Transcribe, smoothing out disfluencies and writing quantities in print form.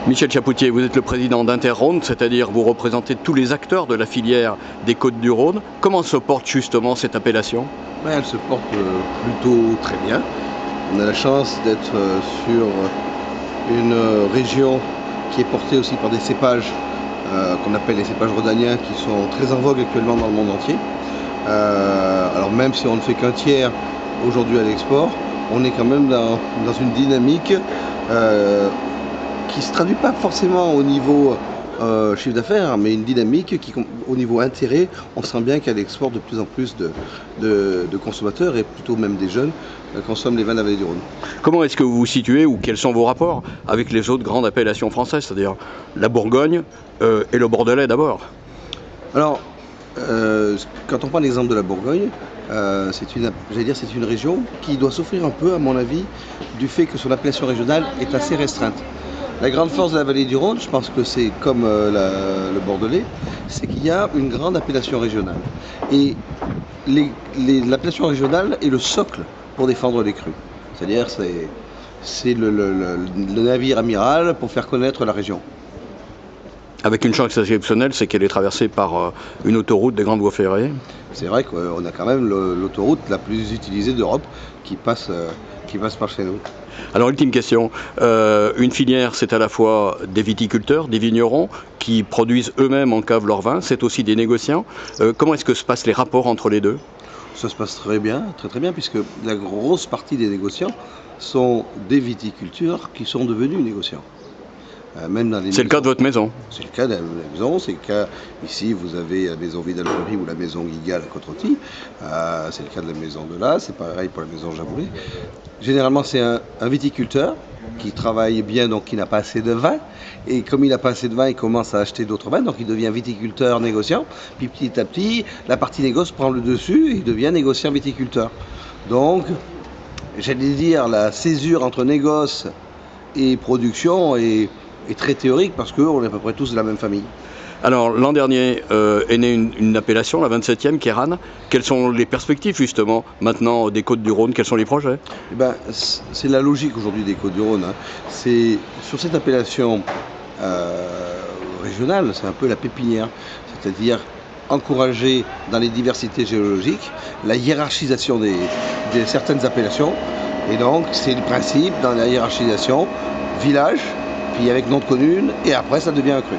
Michel Chapoutier, vous êtes le président d'Inter-Rhône, c'est-à-dire vous représentez tous les acteurs de la filière des Côtes-du-Rhône. Comment se porte justement cette appellation? Elle se porte plutôt très bien. On a la chance d'être sur une région qui est portée aussi par des cépages qu'on appelle les cépages rhodaniens, qui sont très en vogue actuellement dans le monde entier. Alors même si on ne fait qu'un tiers aujourd'hui à l'export, on est quand même dans une dynamique qui ne se traduit pas forcément au niveau chiffre d'affaires, mais une dynamique qui, au niveau intérêt, on sent bien qu'à l'export de plus en plus de consommateurs, et plutôt même des jeunes, consomment les vins de la vallée du Rhône. Comment est-ce que vous vous situez, ou quels sont vos rapports avec les autres grandes appellations françaises, c'est-à-dire la Bourgogne et le Bordelais d'abord? Alors, quand on prend l'exemple de la Bourgogne, c'est une région qui doit souffrir un peu, à mon avis, du fait que son appellation régionale est assez restreinte. La grande force de la vallée du Rhône, je pense que c'est comme le Bordelais, c'est qu'il y a une grande appellation régionale. Et l'appellation régionale est le socle pour défendre les crus. C'est-à-dire c'est le navire amiral pour faire connaître la région. Avec une chance exceptionnelle, c'est qu'elle est traversée par une autoroute des grandes voies ferrées. C'est vrai qu'on a quand même l'autoroute la plus utilisée d'Europe qui passe par chez nous. Alors, ultime question, une filière, c'est à la fois des viticulteurs, des vignerons qui produisent eux-mêmes en cave leur vin, c'est aussi des négociants. Comment est-ce que se passent les rapports entre les deux? Ça se passe très bien, très bien, puisque la grosse partie des négociants sont des viticulteurs qui sont devenus négociants. C'est le cas de votre maison? C'est le cas de la maison, c'est le cas, ici vous avez la maison Vidal-Fleury ou la maison Guigal à Côte-Rôtie, c'est le cas de la maison de là, c'est pareil pour la maison Jaboulet. Généralement c'est un viticulteur qui travaille bien, donc qui n'a pas assez de vin, et comme il n'a pas assez de vin, il commence à acheter d'autres vins, donc il devient viticulteur négociant, puis petit à petit, la partie négoce prend le dessus, et il devient négociant viticulteur. Donc, j'allais dire, la césure entre négoce et production est très théorique, parce qu'on est à peu près tous de la même famille. Alors, l'an dernier est née une appellation, la 27e, Kéranne. Quelles sont les perspectives, justement, maintenant, des Côtes-du-Rhône? Quels sont les projets? C'est la logique aujourd'hui des Côtes-du-Rhône. C'est sur cette appellation régionale, c'est un peu la pépinière, c'est-à-dire encourager dans les diversités géologiques la hiérarchisation de certaines appellations. Et donc, c'est le principe dans la hiérarchisation, village, puis avec nom de commune, et après ça devient un cru.